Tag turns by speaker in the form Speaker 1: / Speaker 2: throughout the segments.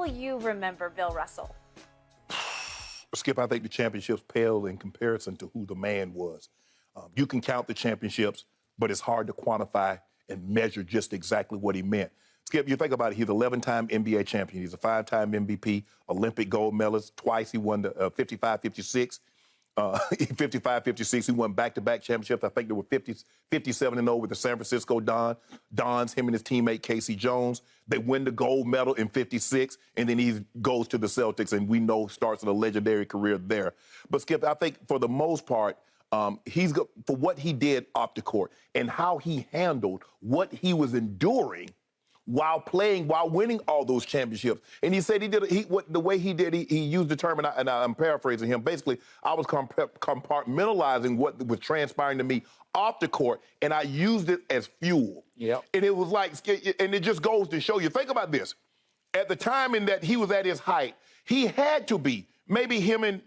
Speaker 1: will you remember Bill Russell?
Speaker 2: Skip, I think the championships pale in comparison to who the man was. You can count the championships, but it's hard to quantify and measure just exactly what he meant. Skip, you think about it, he's an 11-time NBA champion. He's a 5-time MVP, Olympic gold medalist. Twice he won the 55, 56. 55, 56, he won back-to-back championships. I think there were 57-0 with the San Francisco Dons, him and his teammate Casey Jones. They win the gold medal in 56, and then he goes to the Celtics, and we know starts a legendary career there. But, Skip, I think for the most part, for what he did off the court and how he handled what he was enduring while winning all those championships. And he said the way he did, he used the term, and I'm paraphrasing him. Basically, I was compartmentalizing what was transpiring to me off the court, and I used it as fuel.
Speaker 3: Yep.
Speaker 2: And it was like, and it just goes to show you, think about this. At the time in that he was at his height, he had to be. Maybe him and,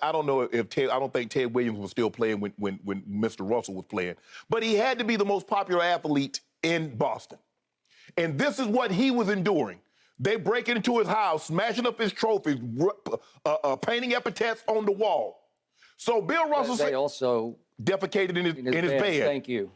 Speaker 2: I don't know if I don't think Ted Williams was still playing when Mr. Russell was playing. But he had to be the most popular athlete in Boston. And this is what he was enduring. They break into his house, smashing up his trophies, painting epitaphs on the wall. So Bill Russell
Speaker 3: They also
Speaker 2: defecated in his bed.
Speaker 3: Thank you.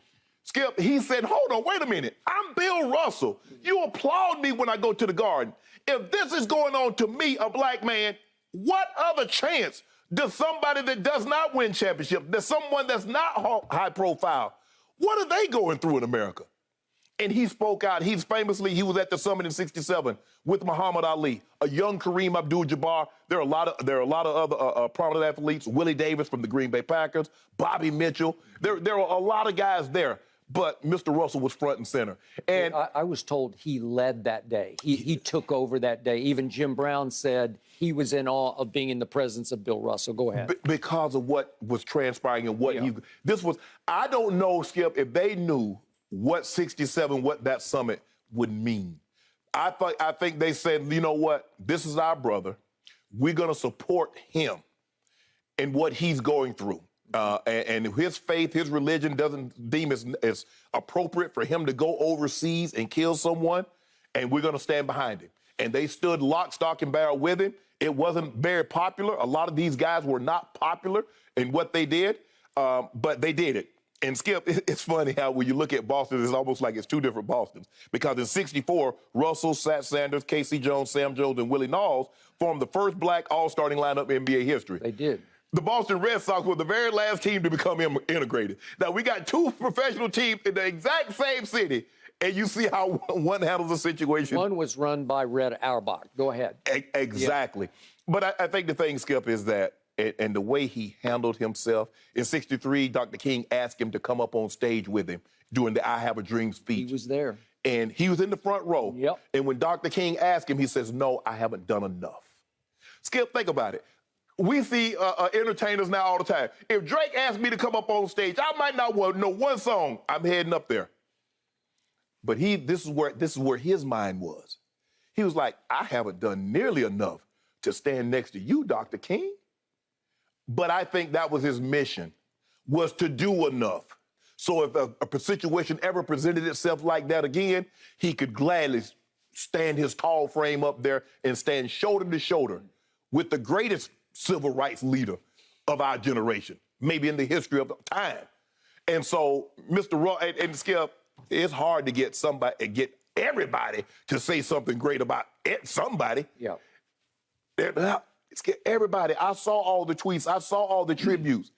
Speaker 2: Skip, he said, hold on, wait a minute. I'm Bill Russell. You applaud me when I go to the Garden. If this is going on to me, a black man, what other chance does somebody that does not win championships, does someone that's not high profile, what are they going through in America? And he spoke out. He was at the summit in '67 with Muhammad Ali, a young Kareem Abdul-Jabbar. There are a lot of other prominent athletes. Willie Davis from the Green Bay Packers, Bobby Mitchell. There are a lot of guys there. But Mr. Russell was front and center. And
Speaker 3: I was told he led that day. He took over that day. Even Jim Brown said he was in awe of being in the presence of Bill Russell. Go ahead.
Speaker 2: Because of what was transpiring and what I don't know, Skip, if they knew what '67, what that summit would mean. I think they said, you know what? This is our brother. We're going to support him and what he's going through. And his faith, his religion doesn't deem as appropriate for him to go overseas and kill someone, and we're going to stand behind him. And they stood lock, stock, and barrel with him. It wasn't very popular. A lot of these guys were not popular in what they did, but they did it. And Skip, it's funny how when you look at Boston, it's almost like it's two different Bostons. Because in '64, Russell, Sat Sanders, Casey Jones, Sam Jones, and Willie Knowles formed the first black all-starting lineup in NBA history.
Speaker 3: They did.
Speaker 2: The Boston Red Sox were the very last team to become integrated. Now, we got two professional teams in the exact same city, and you see how one handles the situation.
Speaker 3: One was run by Red Auerbach. Go ahead.
Speaker 2: Exactly. Yeah. But I think the thing, Skip, is that, and the way he handled himself, in '63, Dr. King asked him to come up on stage with him during the I Have a Dream speech.
Speaker 3: He was there.
Speaker 2: And he was in the front row.
Speaker 3: Yep.
Speaker 2: And when Dr. King asked him, he says, no, I haven't done enough. Skip, think about it. We see entertainers now all the time. If Drake asked me to come up on stage, I might not know one song. I'm heading up there. But this is where his mind was. He was like, I haven't done nearly enough to stand next to you, Dr. King. But I think that was his mission, was to do enough. So if a situation ever presented itself like that again, he could gladly stand his tall frame up there and stand shoulder to shoulder with the greatest civil rights leader of our generation, maybe in the history of time. And so, Mr. Russ and Skip, it's hard to get everybody to say something great about somebody.
Speaker 3: Yeah.
Speaker 2: Everybody, I saw all the tweets, I saw all the tributes.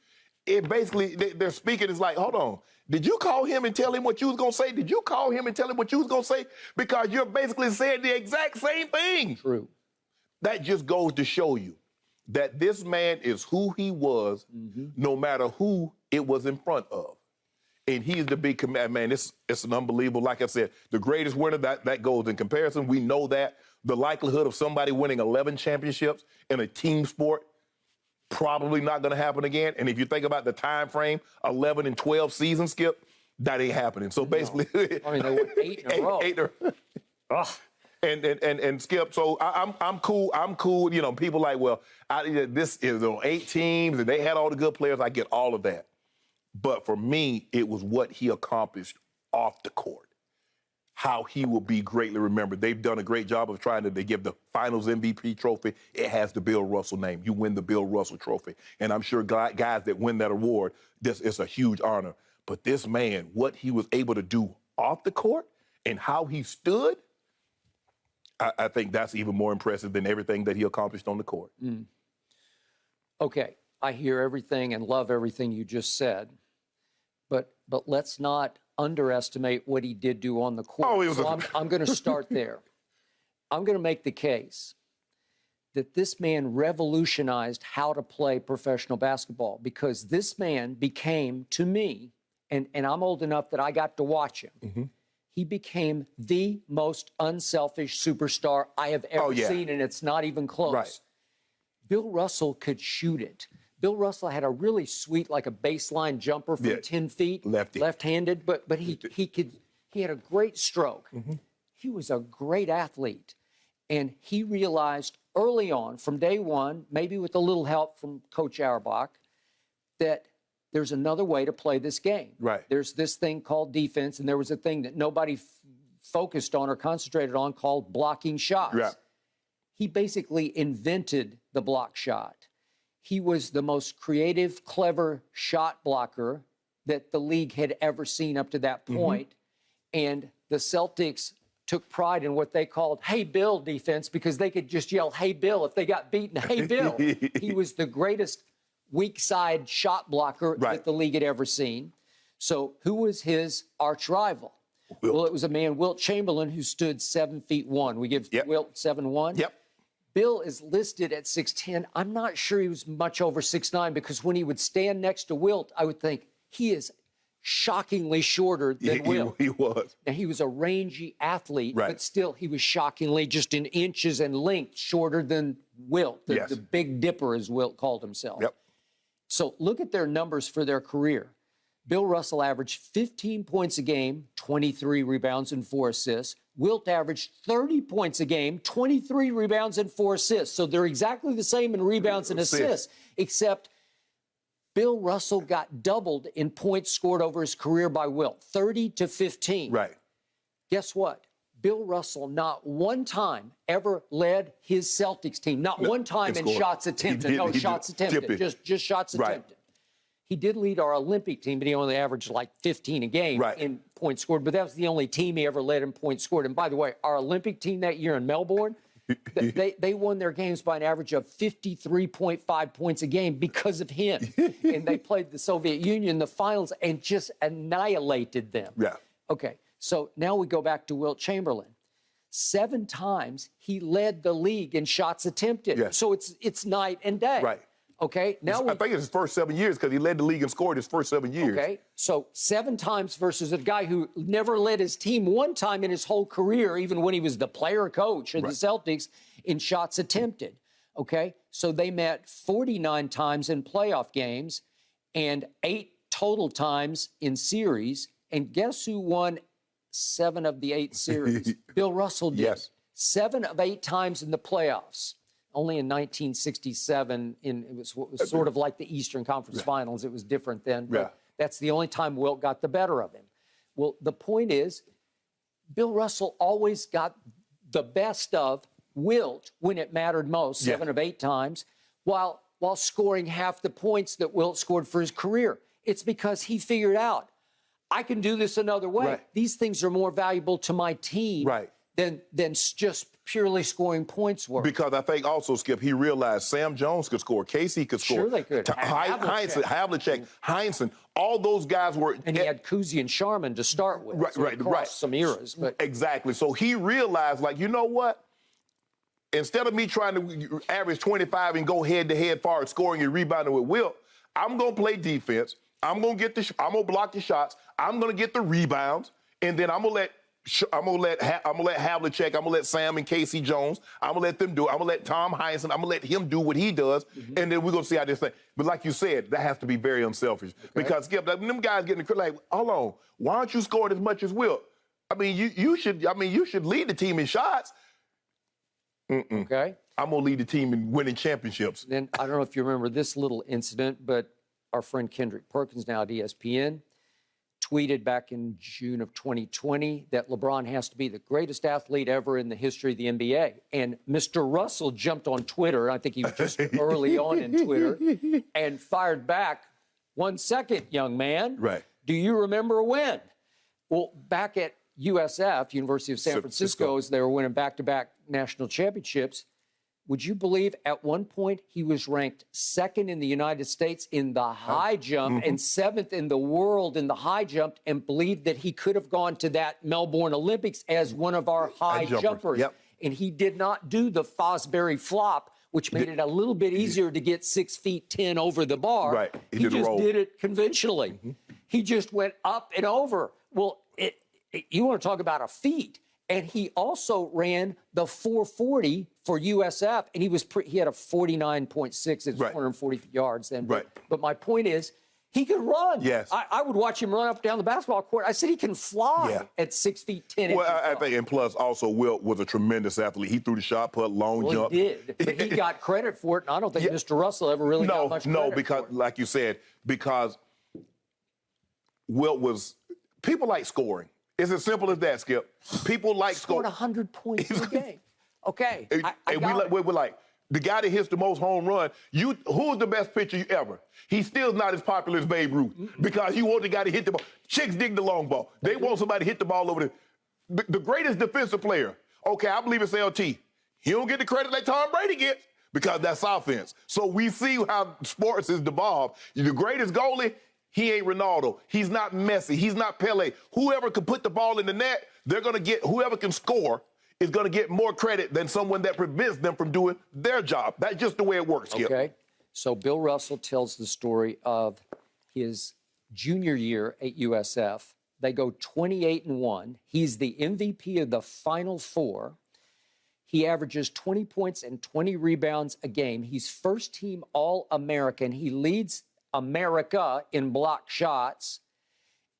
Speaker 2: It basically, they're speaking, it's like, hold on, did you call him and tell him what you was gonna say? Did you call him and tell him what you was gonna say? Because you're basically saying the exact same thing.
Speaker 3: True. That
Speaker 2: just goes to show you that this man is who he was, no matter who it was in front of. And he's the big command, man. It's an unbelievable, like I said, the greatest winner, that goes in comparison. We know that. The likelihood of somebody winning 11 championships in a team sport, probably not going to happen again. And if you think about the time frame, 11 and 12 seasons, Skip, that ain't happening. So basically,
Speaker 3: I mean, they won 8 in a row.
Speaker 2: Eight and Skip, so I'm cool. I'm cool. You know, people like, well, this is on 8 teams and they had all the good players. I get all of that. But for me, it was what he accomplished off the court. how he will be greatly remembered. They've done a great job of trying to give the Finals MVP trophy. It has the Bill Russell name. You win the Bill Russell trophy. And I'm sure guys that win that award, this is a huge honor. But this man, what he was able to do off the court and how he stood, I think that's even more impressive than everything that he accomplished on the court.
Speaker 3: Okay, I hear everything and love everything you just said, but let's not underestimate what he did do on the court. I'm going to start there. I'm going to make the case that this man revolutionized how to play professional basketball, because this man became, to me, and I'm old enough that I got to watch him, he became the most unselfish superstar I have ever seen, and it's not even close.
Speaker 2: Right.
Speaker 3: Bill Russell could shoot it. Bill Russell had a really sweet, like a baseline jumper from 10 feet, left-handed, but he had a great stroke. He was a great athlete, and he realized early on, from day one, maybe with a little help from Coach Auerbach, that there's another way to play this game.
Speaker 2: Right.
Speaker 3: There's this thing called defense, and there was a thing that nobody focused on or concentrated on called blocking shots.
Speaker 2: Right.
Speaker 3: He basically invented the block shot. He was the most creative, clever shot blocker that the league had ever seen up to that point. And the Celtics took pride in what they called "Hey Bill" defense, because they could just yell "Hey Bill" if they got beaten. Hey Bill. He was the greatest weak side shot blocker that the league had ever seen. So who was his arch rival? Well, it was a man, Wilt Chamberlain, who stood 7'1". We give Wilt 7'1".
Speaker 2: Yep.
Speaker 3: Bill is listed at 6'10". I'm not sure he was much over 6'9", because when he would stand next to Wilt, I would think he is shockingly shorter than Wilt.
Speaker 2: He was.
Speaker 3: Now, he was a rangy athlete, but still he was shockingly, just in inches and length, shorter than Wilt, the Big Dipper, as Wilt called himself.
Speaker 2: Yep.
Speaker 3: So look at their numbers for their career. Bill Russell averaged 15 points a game, 23 rebounds and 4 assists. Wilt averaged 30 points a game, 23 rebounds and 4 assists. So they're exactly the same in rebounds and assists, except Bill Russell got doubled in points scored over his career by Wilt, 30 to 15.
Speaker 2: Right.
Speaker 3: Guess what? Bill Russell not one time ever led his Celtics team, not one time in shots attempted. Shots attempted, just shots attempted. He did lead our Olympic team, but he only averaged like 15 a game in points scored. But that was the only team he ever led in points scored. And by the way, our Olympic team that year in Melbourne, they won their games by an average of 53.5 points a game because of him. And they played the Soviet Union in the finals and just annihilated them.
Speaker 2: Yeah.
Speaker 3: Okay, so now we go back to Wilt Chamberlain. 7 times he led the league in shots attempted.
Speaker 2: Yes.
Speaker 3: So it's night and day.
Speaker 2: Right.
Speaker 3: Okay, now
Speaker 2: I think it's his first 7 years, because he led the league and scored his first 7 years.
Speaker 3: Okay, so 7 times versus a guy who never led his team one time in his whole career, even when he was the player coach of the Celtics, in shots attempted. Okay, so they met 49 times in playoff games and 8 total times in series. And guess who won 7 of the 8 series? Bill Russell did.
Speaker 2: Yes.
Speaker 3: 7 of 8 times in the playoffs. Only in 1967, it was sort of like the Eastern Conference Finals. It was different then. But that's the only time Wilt got the better of him. Well, the point is, Bill Russell always got the best of Wilt when it mattered most, 7 of 8 times, while scoring half the points that Wilt scored for his career. It's because he figured out, I can do this another way.
Speaker 2: Right.
Speaker 3: These things are more valuable to my team than just purely scoring points were.
Speaker 2: Because I think also, Skip, he realized Sam Jones could score, Casey could score.
Speaker 3: Sure they could.
Speaker 2: Havlicek, Heinsohn, all those guys were.
Speaker 3: And he had Kuzi and Sharman to start with. Some eras. But
Speaker 2: exactly. So he realized, like, you know what? Instead of me trying to average 25 and go head-to-head far as scoring and rebounding with Wilt, I'm going to play defense. I'm going to block the shots. I'm going to get the rebounds. And then I'm going to let Havlicek, I'm gonna let Sam and Casey Jones, I'm gonna let them do it. I'm gonna let Tom Heinsohn, I'm gonna let him do what he does, and then we're gonna see how this thing. But like you said, that has to be very unselfish. Because Skip, them guys getting like, hold on, why aren't you scoring as much as Wilt? I mean, you should lead the team in shots.
Speaker 3: Okay.
Speaker 2: I'm gonna lead the team in winning championships.
Speaker 3: Then I don't know if you remember this little incident, but our friend Kendrick Perkins, now at ESPN, tweeted back in June of 2020 that LeBron has to be the greatest athlete ever in the history of the NBA. And Mr. Russell jumped on Twitter, I think he was just early on in Twitter, and fired back, 1 second, young man.
Speaker 2: Right.
Speaker 3: Do you remember when? Well, back at USF, University of San Francisco, as they were winning back-to-back national championships, would you believe at one point he was ranked second in the United States in the high jump and seventh in the world in the high jump, and believed that he could have gone to that Melbourne Olympics as one of our high jumpers.
Speaker 2: Yep.
Speaker 3: And he did not do the Fosbury flop, which made it a little bit easier to get 6 feet 10 over the bar.
Speaker 2: Right.
Speaker 3: He just did it conventionally. He just went up and over. Well, you want to talk about a feat. And he also ran the 440 for USF, and he had a 49.6 at 440 yards then. But my point is, he could run.
Speaker 2: Yes.
Speaker 3: I would watch him run up and down the basketball court. I said he can fly at 6 feet 10
Speaker 2: Well,
Speaker 3: inches.
Speaker 2: I think, and plus also Wilt was a tremendous athlete. He threw the shot put, long jump.
Speaker 3: He did, but he got credit for it, and I don't think Mr. Russell ever really got much credit
Speaker 2: No, because,
Speaker 3: for it.
Speaker 2: like you said, because Wilt was, people like scoring. It's as simple as that, Skip. People like
Speaker 3: scored
Speaker 2: scoring.
Speaker 3: 100 points a game. Okay.
Speaker 2: We're like, the guy that hits the most home run, who's the best pitcher ever? He's still not as popular as Babe Ruth because you want the guy to hit the ball. Chicks dig the long ball. They want somebody to hit the ball over the greatest defensive player. Okay, I believe it's LT. He don't get the credit like Tom Brady gets because that's offense. So we see how sports has devolved. The greatest goalie, he ain't Ronaldo. He's not Messi. He's not Pele. Whoever can put the ball in the net, they're going to get, whoever can score is going to get more credit than someone that prevents them from doing their job. That's just the way it works, Skip.
Speaker 3: Okay. So Bill Russell tells the story of his junior year at USF. They go 28-1. He's the MVP of the Final Four. He averages 20 points and 20 rebounds a game. He's first-team All-American. He leads America in block shots.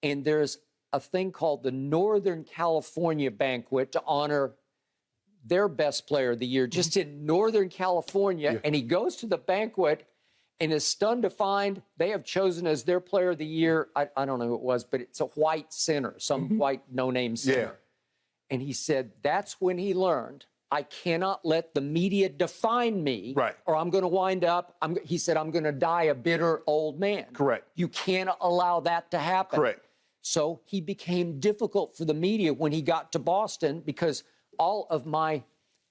Speaker 3: And there's a thing called the Northern California Banquet to honor their best player of the year, just in Northern California. And he goes to the banquet and is stunned to find they have chosen as their player of the year, I don't know who it was, but it's a white center, some white no-name center. And he said that's when he learned, I cannot let the media define me, or I'm going to wind up, he said, I'm going to die a bitter old man.
Speaker 2: Correct.
Speaker 3: You can't allow that to happen.
Speaker 2: Correct.
Speaker 3: So he became difficult for the media when he got to Boston, because all of my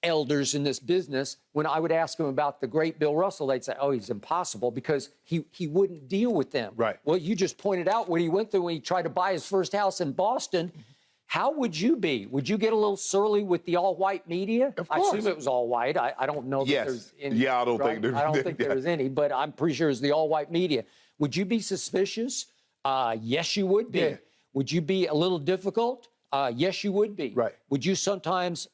Speaker 3: elders in this business, when I would ask them about the great Bill Russell, they'd say, oh, he's impossible, because he wouldn't deal with them.
Speaker 2: Right.
Speaker 3: Well, you just pointed out what he went through when he tried to buy his first house in Boston. How would you be? Would you get a little surly with the all-white media?
Speaker 2: Of course.
Speaker 3: I assume it was all-white. I don't know that there's any.
Speaker 2: Yeah, I don't think there's.
Speaker 3: I don't think there was any, but I'm pretty sure it's the all-white media. Would you be suspicious? Yes, you would be.
Speaker 2: Yeah.
Speaker 3: Would you be a little difficult? Yes, you would be.
Speaker 2: Right.
Speaker 3: Would you sometimes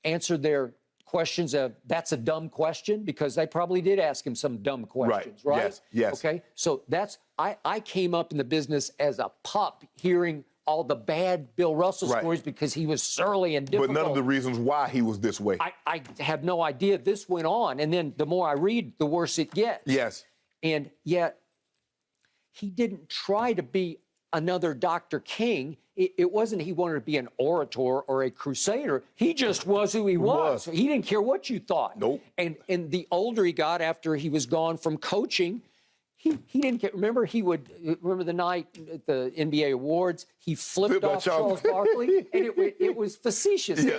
Speaker 3: answer their questions of, that's a dumb question? Because they probably did ask him some dumb questions, right?
Speaker 2: Yes, yes.
Speaker 3: Okay, so that's, I came up in the business as a pup hearing all the bad Bill Russell stories because he was surly and difficult.
Speaker 2: But none of the reasons why he was this way.
Speaker 3: I have no idea. This went on, and then the more I read, the worse it gets.
Speaker 2: Yes.
Speaker 3: And yet, he didn't try to be another Dr. King. It wasn't he wanted to be an orator or a crusader. He just was who he was. He didn't care what you thought.
Speaker 2: Nope.
Speaker 3: And the older he got after he was gone from coaching, he didn't care. Remember the night at the NBA awards, he flipped off Charles Barkley, and it was facetious.
Speaker 2: Yeah.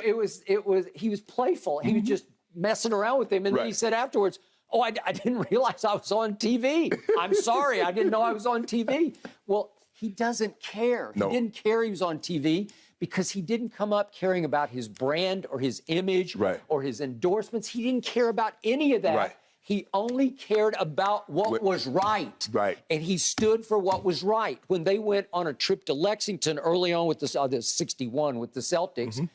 Speaker 3: He was playful. He was just messing around with him. And then he said afterwards, oh, I didn't realize I was on TV. I'm sorry, I didn't know I was on TV. Well, he doesn't care.
Speaker 2: No.
Speaker 3: He didn't care he was on TV because he didn't come up caring about his brand or his image or his endorsements. He didn't care about any of that.
Speaker 2: Right.
Speaker 3: He only cared about what was right.
Speaker 2: Right.
Speaker 3: And he stood for what was right. When they went on a trip to Lexington early on with the 61 with the Celtics,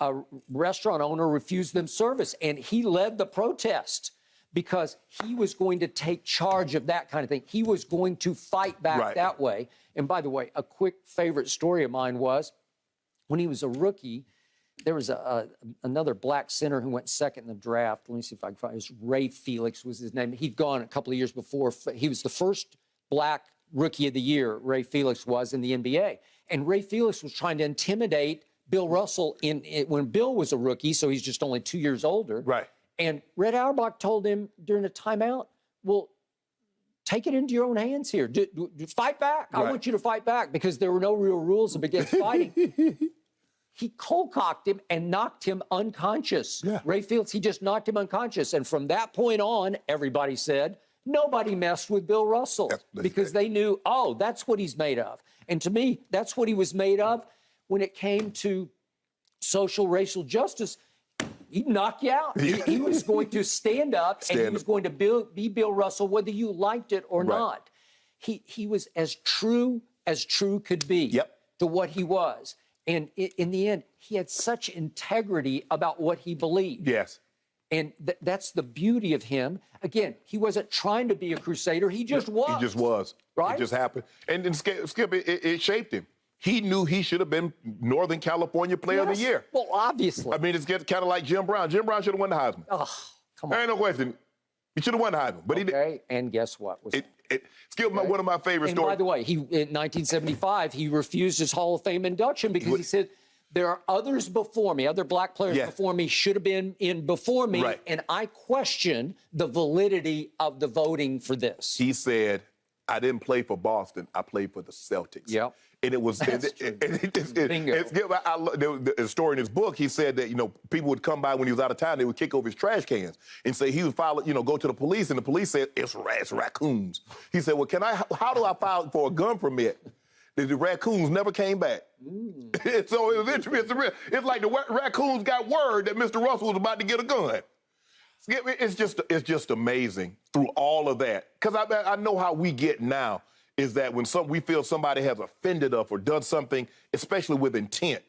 Speaker 3: a restaurant owner refused them service, and he led the protest because he was going to take charge of that kind of thing. He was going to fight back that way. And by the way, a quick favorite story of mine was when he was a rookie, there was another black center who went second in the draft. Let me see if I can find it. It was Ray Felix was his name. He'd gone a couple of years before. He was the first black Rookie of the Year, Ray Felix was in the NBA. And Ray Felix was trying to intimidate Bill Russell when Bill was a rookie, so he's just only 2 years older.
Speaker 2: Right.
Speaker 3: And Red Auerbach told him during a timeout, well, take it into your own hands here. Fight back.
Speaker 2: Right.
Speaker 3: I want you to fight back, because there were no real rules against fighting. He cold-cocked him and knocked him unconscious.
Speaker 2: Yeah.
Speaker 3: Ray Felix, he just knocked him unconscious. And from that point on, everybody said, nobody messed with Bill Russell, because they knew, oh, that's what he's made of. And to me, that's what he was made of when it came to social racial justice. He'd knock you out. He was going to stand up, and he was going to be Bill Russell, whether you liked it or not. He was as true could be to what he was. And in the end, he had such integrity about what he believed.
Speaker 2: Yes.
Speaker 3: And that's the beauty of him. Again, he wasn't trying to be a crusader. He just was.
Speaker 2: He just was.
Speaker 3: Right?
Speaker 2: It just happened. And Skip, it shaped him. He knew he should have been Northern California Player of the Year.
Speaker 3: Well, obviously.
Speaker 2: I mean, it's kind of like Jim Brown. Jim Brown should have won the Heisman.
Speaker 3: Oh, come on.
Speaker 2: There ain't no question. He should have won the Heisman, but he didn't.
Speaker 3: Okay, and guess what?
Speaker 2: Skip, one of my favorite
Speaker 3: and
Speaker 2: stories.
Speaker 3: by the way, in 1975, he refused his Hall of Fame induction because he said, there are others before me, other black players before me should have been in before me, and I question the validity of the voting for this.
Speaker 2: He said, I didn't play for Boston, I played for the Celtics.
Speaker 3: Yep.
Speaker 2: And it was,
Speaker 3: Bingo.
Speaker 2: The story in his book, he said that, people would come by when he was out of town, they would kick over his trash cans and say he would file, go to the police, and the police said, it's raccoons. He said, well, how do I file for a gun permit? The raccoons never came back. So it was interesting. It's like the raccoons got word that Mr. Russell was about to get a gun. It's just amazing through all of that. Because I know how we get now is that when we feel somebody has offended us or done something, especially with intent,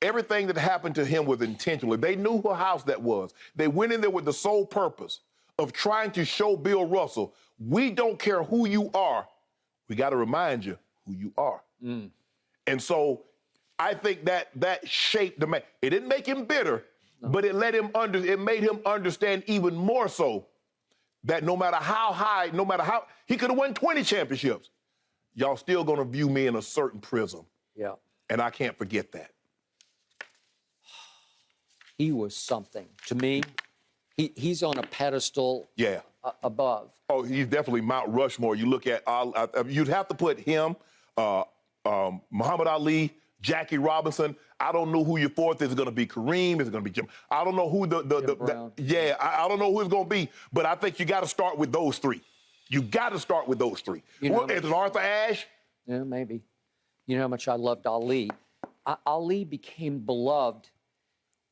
Speaker 2: everything that happened to him was intentional. They knew whose house that was. They went in there with the sole purpose of trying to show Bill Russell, we don't care who you are. We got to remind you who you are. And so I think that shaped the man. It didn't make him bitter, but it made him understand even more so that no matter how high, he could have won 20 championships, y'all still gonna view me in a certain prism.
Speaker 3: Yeah.
Speaker 2: And I can't forget that.
Speaker 3: He was something. To me, he's on a pedestal above.
Speaker 2: Oh, he's definitely Mount Rushmore. You look at, you'd have to put him, Muhammad Ali, Jackie Robinson. I don't know who your fourth is going to be. Kareem is going to be Jim. I don't know who I don't know who it's going to be. But I think you got to start with those three. You got to start with those three. Is it Arthur Ashe?
Speaker 3: Yeah, maybe. You know how much I loved Ali. Ali became beloved.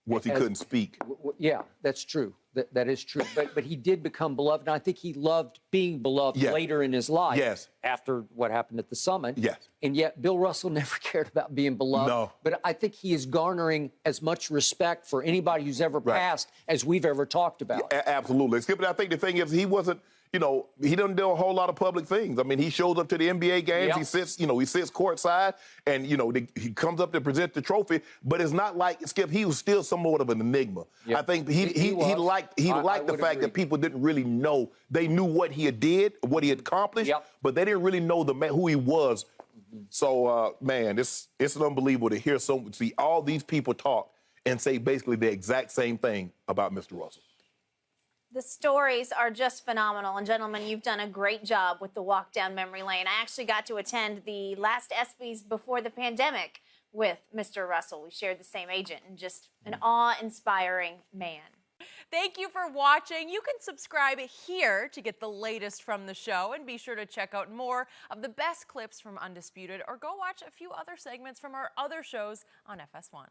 Speaker 2: Once he couldn't speak.
Speaker 3: Yeah, that's true. That is true. But he did become beloved, and I think he loved being beloved later in his life.
Speaker 2: Yes.
Speaker 3: After what happened at the Summit.
Speaker 2: Yes.
Speaker 3: And yet Bill Russell never cared about being beloved. No. But I think he is garnering as much respect for anybody who's ever passed as we've ever talked about.
Speaker 2: Yeah, absolutely. Skip, I think the thing is he wasn't, he doesn't do a whole lot of public things. I mean, he shows up to the NBA games. He sits courtside, and, he comes up to present the trophy. But it's not like, Skip, he was still somewhat of an enigma. Yep. I think he liked the fact that people didn't really know. They knew what he did, what he accomplished, but they didn't really know who he was. So, man, it's unbelievable to see all these people talk and say basically the exact same thing about Mr. Russell.
Speaker 1: The stories are just phenomenal. And, gentlemen, you've done a great job with the walk down memory lane. I actually got to attend the last ESPYs before the pandemic with Mr. Russell. We shared the same agent, and just an awe-inspiring man.
Speaker 4: Thank you for watching. You can subscribe here to get the latest from the show, and be sure to check out more of the best clips from Undisputed, or go watch a few other segments from our other shows on FS1.